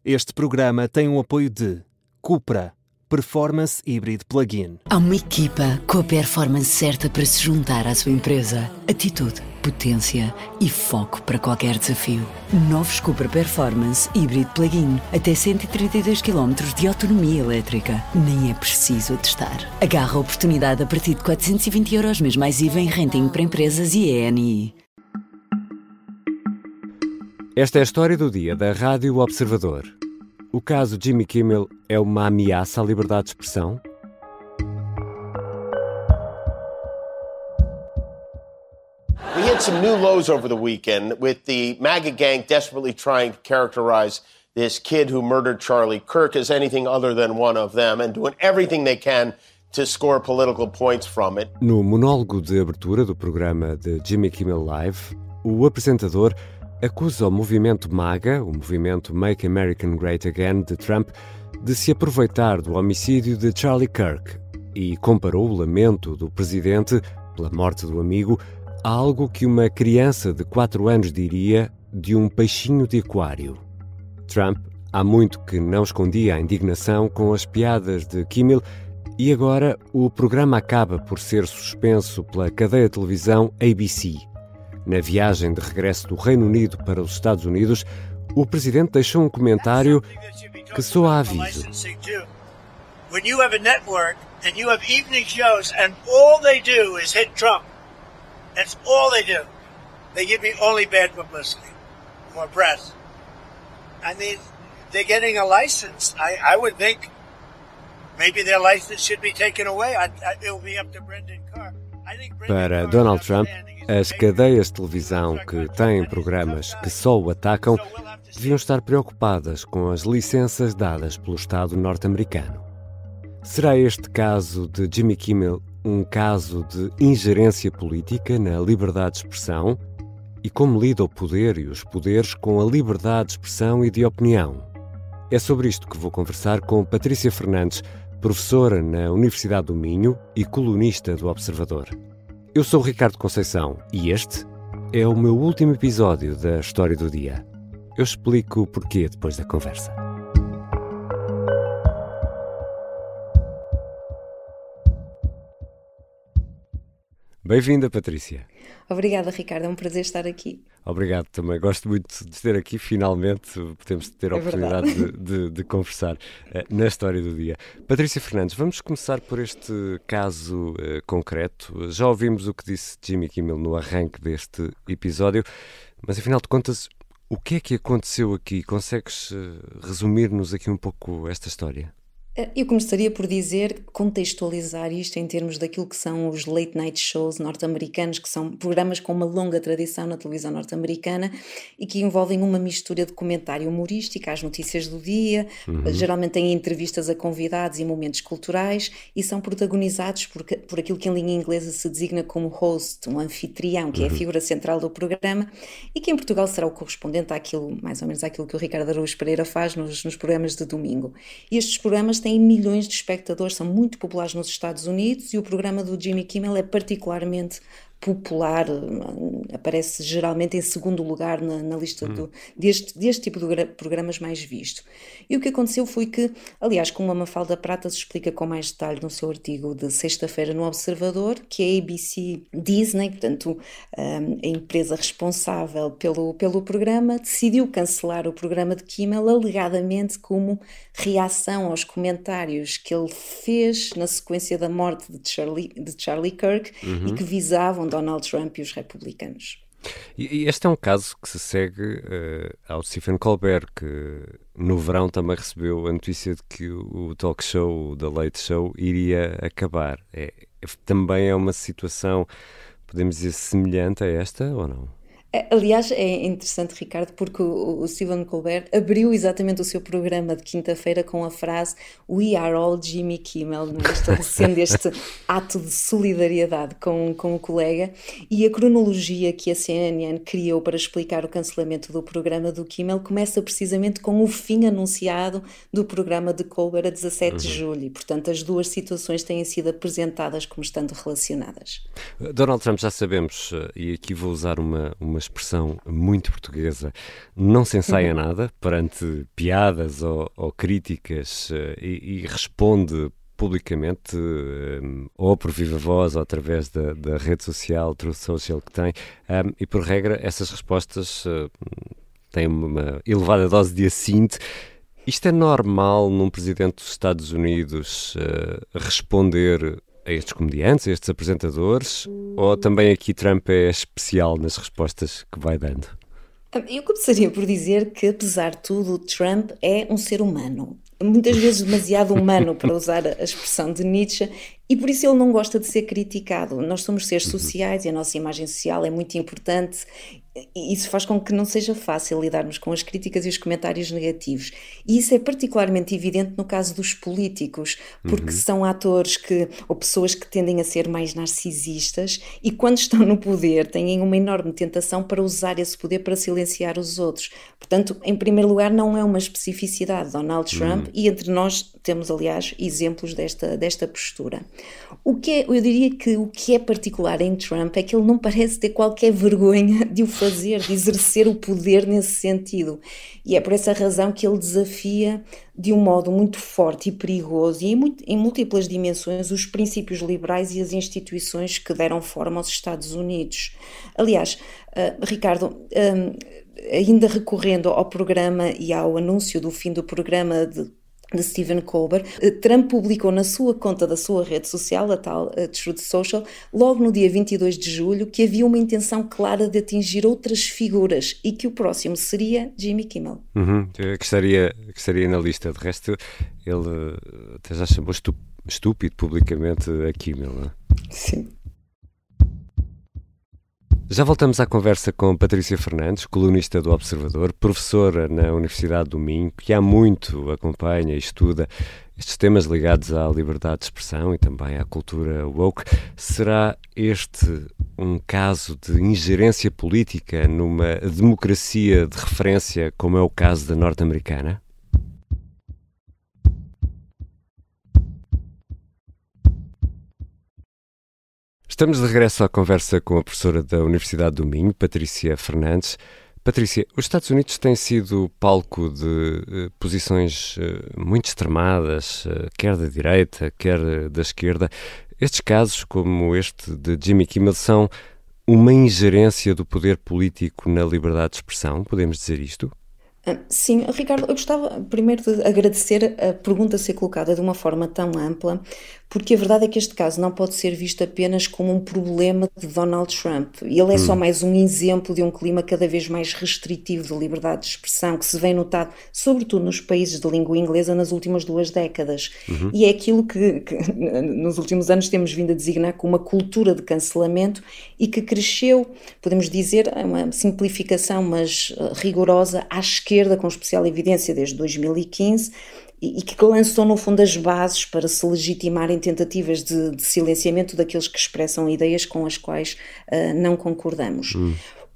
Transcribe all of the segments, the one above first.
Este programa tem um apoio de Cupra, Performance Hybrid Plug-in. Há uma equipa com a performance certa para se juntar à sua empresa. Atitude, potência e foco para qualquer desafio. Novos Cupra Performance Hybrid Plug-in. Até 132 km de autonomia elétrica. Nem é preciso testar. Agarra a oportunidade a partir de 420 € mês mais IVA em renting para empresas e ENI. Esta é a história do dia da Rádio Observador. O caso Jimmy Kimmel é uma ameaça à liberdade de expressão? We hit some new lows over the weekend with the MAGA gang desperately trying to characterize this kid who murdered Charlie Kirk as anything other than one of them and doing everything they can to score political points from it. No monólogo de abertura do programa de Jimmy Kimmel Live, o apresentador acusa o movimento MAGA, o movimento Make America Great Again de Trump, de se aproveitar do homicídio de Charlie Kirk e comparou o lamento do presidente pela morte do amigo a algo que uma criança de 4 anos diria de um peixinho de aquário. Trump há muito que não escondia a indignação com as piadas de Kimmel e agora o programa acaba por ser suspenso pela cadeia de televisão ABC. Na viagem de regresso do Reino Unido para os Estados Unidos, o presidente deixou um comentário que soa a aviso. When you have a network and you have evening shows and all they do is hit Trump. That's all they do. They give me only bad publicity, more press. I mean, they're getting a license. I would think maybe their license should be taken away. It'll be up to Brendan Carr. Para Donald Trump, as cadeias de televisão que têm programas que só o atacam deviam estar preocupadas com as licenças dadas pelo Estado norte-americano. Será este caso de Jimmy Kimmel um caso de ingerência política na liberdade de expressão? E como lida o poder e os poderes com a liberdade de expressão e de opinião? É sobre isto que vou conversar com Patrícia Fernandes, professora na Universidade do Minho e colunista do Observador. Eu sou o Ricardo Conceição e este é o meu último episódio da História do Dia. Eu explico o porquê depois da conversa. Bem-vinda, Patrícia. Obrigada, Ricardo. É um prazer estar aqui. Obrigado também. Gosto muito de ter aqui. Finalmente podemos ter a oportunidade de conversar na História do Dia. Patrícia Fernandes, vamos começar por este caso concreto. Já ouvimos o que disse Jimmy Kimmel no arranque deste episódio, mas afinal de contas, o que é que aconteceu aqui? Consegues resumir-nos aqui um pouco esta história? Eu começaria por contextualizar isto em termos daquilo que são os late night shows norte-americanos, que são programas com uma longa tradição na televisão norte-americana e que envolvem uma mistura de comentário humorístico às notícias do dia, geralmente têm entrevistas a convidados e momentos culturais e são protagonizados por aquilo que em língua inglesa se designa como host, um anfitrião, que é a figura central do programa e que em Portugal será o correspondente mais ou menos àquilo que o Ricardo Araújo Pereira faz nos programas de domingo. E estes programas têm milhões de espectadores, são muito populares nos Estados Unidos e o programa do Jimmy Kimmel é particularmente popular, aparece geralmente em segundo lugar na lista deste tipo de programas mais visto. E o que aconteceu foi que, aliás, como a Mafalda Prata se explica com mais detalhe no seu artigo de sexta-feira no Observador, que a ABC Disney, portanto a empresa responsável pelo programa, decidiu cancelar o programa de Kimmel alegadamente como reação aos comentários que ele fez na sequência da morte de Charlie Kirk e que visavam Donald Trump e os republicanos. E este é um caso que se segue ao Stephen Colbert, que no verão também recebeu a notícia de que o talk show, o The Late Show, iria acabar. Também é uma situação, podemos dizer, semelhante a esta ou não? Aliás, é interessante, Ricardo, porque o Stephen Colbert abriu exatamente o seu programa de quinta-feira com a frase "We are all Jimmy Kimmel", estabelecendo este ato de solidariedade com o colega, e a cronologia que a CNN criou para explicar o cancelamento do programa do Kimmel começa precisamente com o fim anunciado do programa de Colbert a 17 de julho, e portanto as duas situações têm sido apresentadas como estando relacionadas. Donald Trump, já sabemos, e aqui vou usar uma uma expressão muito portuguesa, não se ensaia nada perante piadas ou críticas e responde publicamente, ou por viva voz, ou através da rede social, Truth Social que tem, e por regra essas respostas têm uma elevada dose de assinte. Isto é normal num presidente dos Estados Unidos responder a estes comediantes, a estes apresentadores, ou também aqui Trump é especial nas respostas que vai dando? Eu começaria por dizer que, apesar de tudo, Trump é um ser humano. Muitas vezes demasiado humano, para usar a expressão de Nietzsche, e por isso ele não gosta de ser criticado. Nós somos seres sociais e a nossa imagem social é muito importante, e isso faz com que não seja fácil lidarmos com as críticas e os comentários negativos. E isso é particularmente evidente no caso dos políticos, porque são atores ou pessoas que tendem a ser mais narcisistas e quando estão no poder têm uma enorme tentação para usar esse poder para silenciar os outros. Portanto, em primeiro lugar, não é uma especificidade de Donald Trump e entre nós temos, aliás, exemplos desta postura. Eu diria que o que é particular em Trump é que ele não parece ter qualquer vergonha de o fazer, de exercer o poder nesse sentido. E é por essa razão que ele desafia de um modo muito forte e perigoso e em múltiplas dimensões os princípios liberais e as instituições que deram forma aos Estados Unidos. Aliás, Ricardo, ainda recorrendo ao programa e ao anúncio do fim do programa de Stephen Colbert, Trump publicou na sua conta da sua rede social, a tal Truth Social, logo no dia 22 de julho, que havia uma intenção clara de atingir outras figuras e que o próximo seria Jimmy Kimmel. Que estaria na lista. De resto, ele até já chamou estúpido publicamente a Kimmel, não é? Sim. Já voltamos à conversa com Patrícia Fernandes, colunista do Observador, professora na Universidade do Minho, que há muito acompanha e estuda estes temas ligados à liberdade de expressão e também à cultura woke. Será este um caso de ingerência política numa democracia de referência como é o caso da norte-americana? Estamos de regresso à conversa com a professora da Universidade do Minho, Patrícia Fernandes. Patrícia, os Estados Unidos têm sido palco de posições muito extremadas, quer da direita, quer da esquerda. Estes casos, como este de Jimmy Kimmel, são uma ingerência do poder político na liberdade de expressão? Podemos dizer isto? Sim, Ricardo, eu gostava primeiro de agradecer a pergunta ser colocada de uma forma tão ampla, porque a verdade é que este caso não pode ser visto apenas como um problema de Donald Trump. Ele é só mais um exemplo de um clima cada vez mais restritivo de liberdade de expressão que se vem notado, sobretudo nos países de língua inglesa, nas últimas 2 décadas. E é aquilo que nos últimos anos temos vindo a designar como uma cultura de cancelamento e que cresceu, podemos dizer, é uma simplificação, mas rigorosa, à esquerda, com especial evidência desde 2015, e que lançou no fundo as bases para se legitimarem tentativas de silenciamento daqueles que expressam ideias com as quais não concordamos.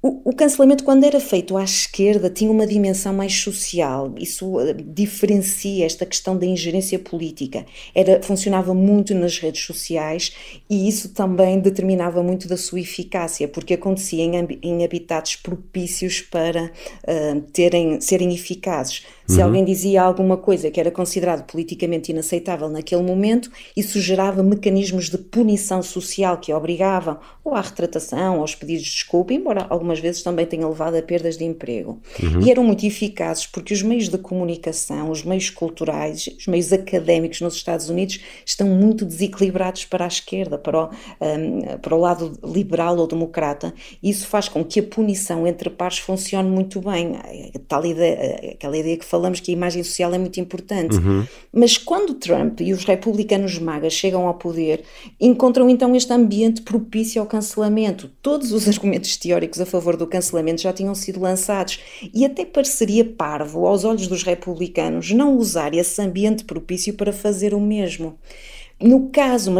O cancelamento, quando era feito à esquerda, tinha uma dimensão mais social. Isso diferencia esta questão da ingerência política. Funcionava muito nas redes sociais e isso também determinava muito da sua eficácia, porque acontecia em habitats propícios para serem eficazes. Se alguém dizia alguma coisa que era considerado politicamente inaceitável naquele momento, isso gerava mecanismos de punição social que obrigavam ou à retratação, aos pedidos de desculpa, embora algumas vezes também tenha levado a perdas de emprego. E eram muito eficazes porque os meios de comunicação, os meios culturais, os meios académicos nos Estados Unidos estão muito desequilibrados para a esquerda, para o lado liberal ou democrata. Isso faz com que a punição entre pares funcione muito bem. Aquela ideia que falamos que a imagem social é muito importante. Mas quando Trump e os republicanos magas chegam ao poder, encontram então este ambiente propício ao cancelamento. Todos os argumentos teóricos a favor do cancelamento já tinham sido lançados e até pareceria parvo aos olhos dos republicanos não usar esse ambiente propício para fazer o mesmo. No caso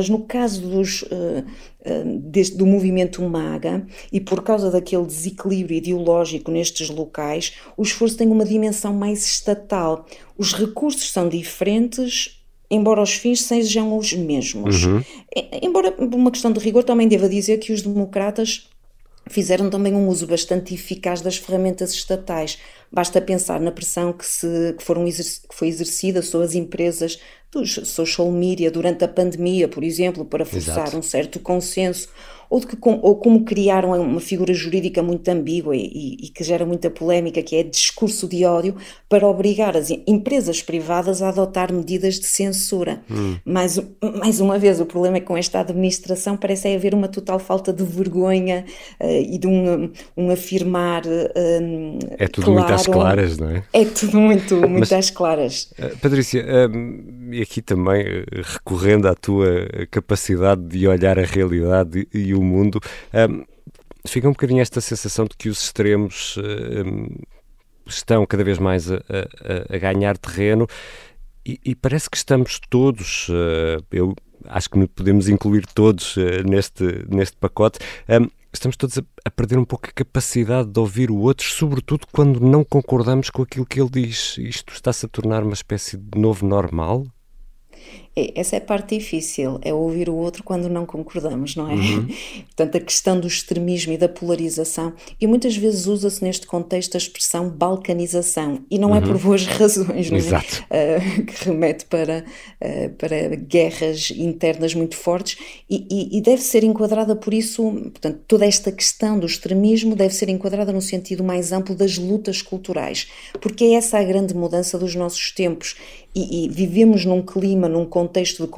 do movimento MAGA e por causa daquele desequilíbrio ideológico nestes locais, o esforço tem uma dimensão mais estatal. Os recursos são diferentes, embora os fins sejam os mesmos. Embora, por uma questão de rigor, também deva dizer que os democratas fizeram também um uso bastante eficaz das ferramentas estatais. Basta pensar na pressão que foi exercida sobre as empresas dos social media durante a pandemia, por exemplo, para forçar um certo consenso, ou como criaram uma figura jurídica muito ambígua e que gera muita polémica, que é discurso de ódio, para obrigar as empresas privadas a adotar medidas de censura. Mais uma vez, o problema é que com esta administração parece haver uma total falta de vergonha e de um afirmar é tudo muito às claras, não é? É tudo muito às claras. Patrícia, e aqui também recorrendo à tua capacidade de olhar a realidade e o mundo, fica um bocadinho esta sensação de que os extremos estão cada vez mais a ganhar terreno e parece que estamos todos, eu acho que podemos incluir todos neste pacote, estamos todos a perder um pouco a capacidade de ouvir o outro, sobretudo quando não concordamos com aquilo que ele diz. Isto está-se a tornar uma espécie de novo normal? Essa é a parte difícil, é ouvir o outro quando não concordamos, não é? Portanto, a questão do extremismo e da polarização, e muitas vezes usa-se neste contexto a expressão balcanização, e não é por boas razões, não é? Exato. Que remete para guerras internas muito fortes, e deve ser enquadrada por isso, portanto, toda esta questão do extremismo deve ser enquadrada no sentido mais amplo das lutas culturais, porque é essa a grande mudança dos nossos tempos, e vivemos num clima, num contexto de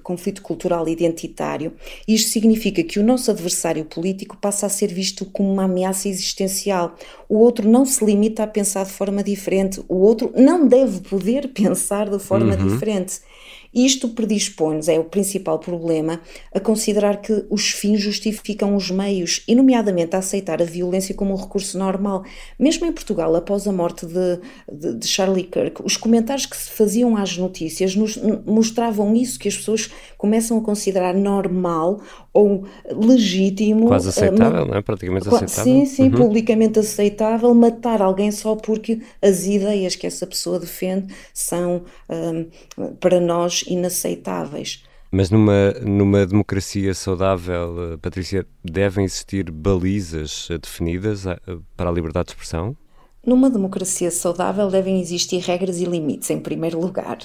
conflito cultural identitário, e isto significa que o nosso adversário político passa a ser visto como uma ameaça existencial. O outro não se limita a pensar de forma diferente, o outro não deve poder pensar de forma diferente. Isto predispõe-nos, é o principal problema, a considerar que os fins justificam os meios, e nomeadamente a aceitar a violência como um recurso normal. Mesmo em Portugal, após a morte de Charlie Kirk, os comentários que se faziam às notícias mostravam isso, que as pessoas começam a considerar normal ou legítimo. Quase aceitável, não é? Praticamente aceitável. Sim, publicamente aceitável matar alguém só porque as ideias que essa pessoa defende são, para nós, inaceitáveis. Mas numa democracia saudável, Patrícia, devem existir balizas definidas para a liberdade de expressão? Numa democracia saudável devem existir regras e limites, em primeiro lugar.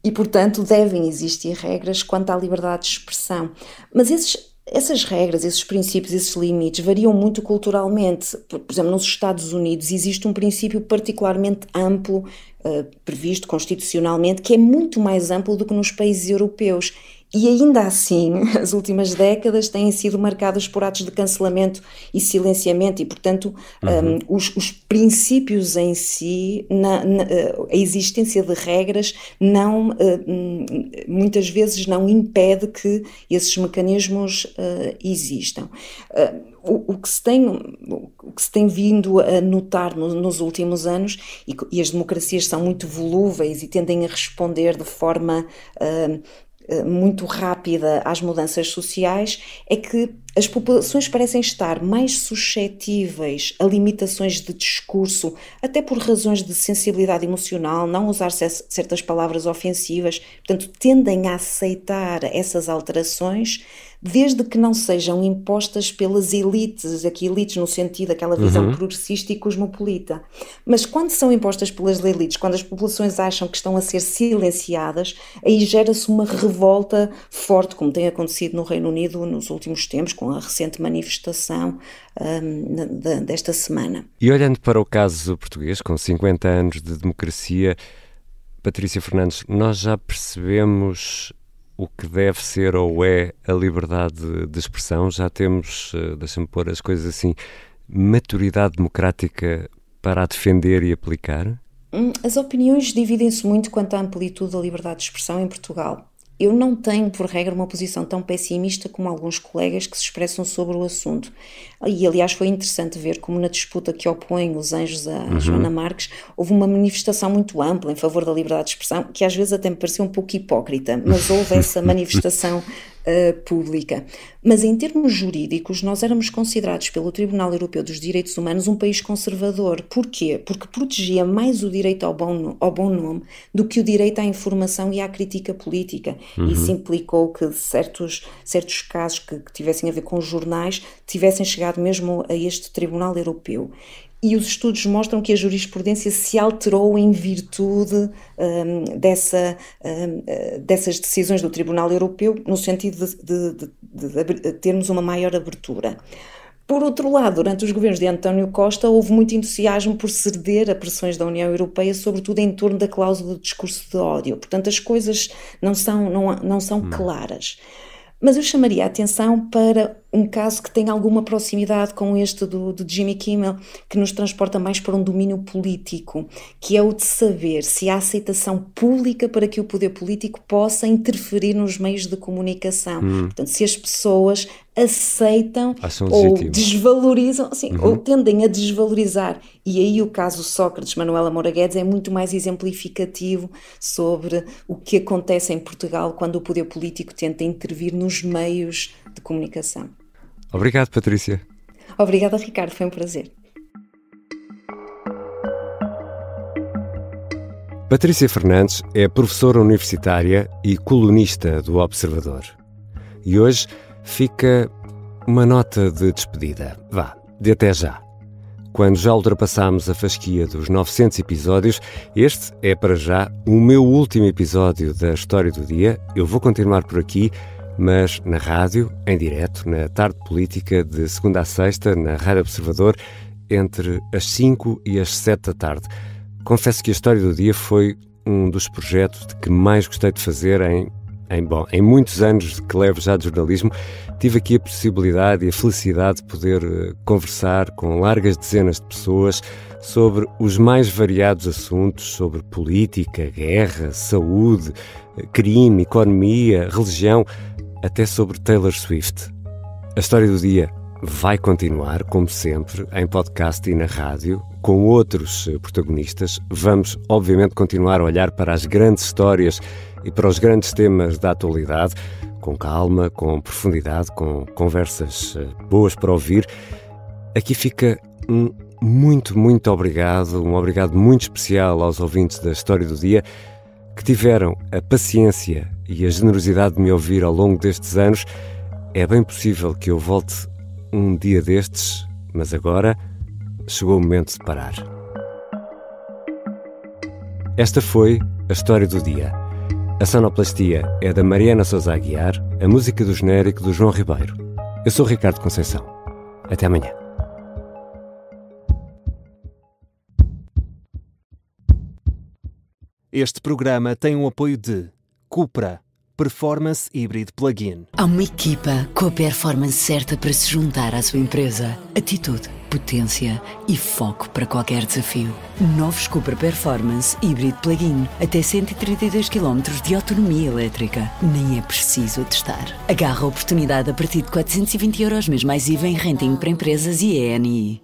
E, portanto, devem existir regras quanto à liberdade de expressão. Mas essas regras, esses princípios, esses limites variam muito culturalmente. Por exemplo, nos Estados Unidos existe um princípio particularmente amplo, previsto constitucionalmente, que é muito mais amplo do que nos países europeus. E ainda assim, as últimas décadas têm sido marcadas por atos de cancelamento e silenciamento e, portanto, os princípios em si, a existência de regras, muitas vezes não impede que esses mecanismos existam. O que se tem vindo a notar nos últimos anos, e as democracias são muito volúveis e tendem a responder de forma muito rápida às mudanças sociais, é que as populações parecem estar mais suscetíveis a limitações de discurso, até por razões de sensibilidade emocional, não usar certas palavras ofensivas, portanto tendem a aceitar essas alterações, desde que não sejam impostas pelas elites, aqui elites no sentido daquela visão progressista e cosmopolita. Mas quando são impostas pelas elites, quando as populações acham que estão a ser silenciadas, aí gera-se uma revolta forte, como tem acontecido no Reino Unido nos últimos tempos, com a recente manifestação desta semana. E olhando para o caso português, com 50 anos de democracia, Patrícia Fernandes, nós já percebemos o que deve ser ou é a liberdade de expressão? Já temos, deixa-me pôr as coisas assim, maturidade democrática para a defender e aplicar? As opiniões dividem-se muito quanto à amplitude da liberdade de expressão em Portugal. Eu não tenho, por regra, uma posição tão pessimista como alguns colegas que se expressam sobre o assunto. E, aliás, foi interessante ver como na disputa que opõe os Anjos a Joana Marques, houve uma manifestação muito ampla em favor da liberdade de expressão, que às vezes até me pareceu um pouco hipócrita, mas houve essa manifestação pública. Mas em termos jurídicos, nós éramos considerados pelo Tribunal Europeu dos Direitos Humanos um país conservador. Porquê? Porque protegia mais o direito ao bom nome do que o direito à informação e à crítica política. Isso implicou que certos casos que tivessem a ver com os jornais tivessem chegado mesmo a este Tribunal Europeu. E os estudos mostram que a jurisprudência se alterou em virtude dessas decisões do Tribunal Europeu, no sentido de termos uma maior abertura. Por outro lado, durante os governos de António Costa, houve muito entusiasmo por ceder a pressões da União Europeia, sobretudo em torno da cláusula de discurso de ódio. Portanto, as coisas não são claras. Mas eu chamaria a atenção para um caso que tem alguma proximidade com este do Jimmy Kimmel, que nos transporta mais para um domínio político, que é o de saber se há aceitação pública para que o poder político possa interferir nos meios de comunicação. Portanto, se as pessoas aceitam ou desvalorizam, ou tendem a desvalorizar. E aí o caso Sócrates, Manuela Moura Guedes, é muito mais exemplificativo sobre o que acontece em Portugal quando o poder político tenta intervir nos meios de comunicação. Obrigado, Patrícia. Obrigada, Ricardo. Foi um prazer. Patrícia Fernandes é professora universitária e colunista do Observador. E hoje fica uma nota de despedida. De até já. Quando já ultrapassámos a fasquia dos 900 episódios, este é para já o meu último episódio da História do Dia. Eu vou continuar por aqui, mas na rádio, em direto, na tarde política, de segunda a sexta, na Rádio Observador, entre as 5 e as 7 da tarde. Confesso que a História do Dia foi um dos projetos de que mais gostei de fazer em muitos anos que levo já de jornalismo. Tive aqui a possibilidade e a felicidade de poder conversar com largas dezenas de pessoas sobre os mais variados assuntos, sobre política, guerra, saúde, crime, economia, religião, até sobre Taylor Swift. A História do Dia vai continuar, como sempre, em podcast e na rádio, com outros protagonistas. Vamos, obviamente, continuar a olhar para as grandes histórias e para os grandes temas da atualidade, com calma, com profundidade, com conversas boas para ouvir. Aqui fica um muito obrigado, um obrigado muito especial aos ouvintes da História do Dia, que tiveram a paciência e a generosidade de me ouvir ao longo destes anos. É bem possível que eu volte um dia destes, mas agora chegou o momento de parar. Esta foi a História do Dia. A sonoplastia é da Mariana Sousa Aguiar, a música do genérico do João Ribeiro. Eu sou Ricardo Conceição. Até amanhã. Este programa tem o apoio de Cupra, Performance Hybrid Plug-in. Há uma equipa com a performance certa para se juntar à sua empresa. Atitude, potência e foco para qualquer desafio. Novos Cupra Performance Hybrid Plug-in. Até 132 km de autonomia elétrica. Nem é preciso testar. Agarra a oportunidade a partir de 420 € mês mais IVA em renting para empresas e ENI.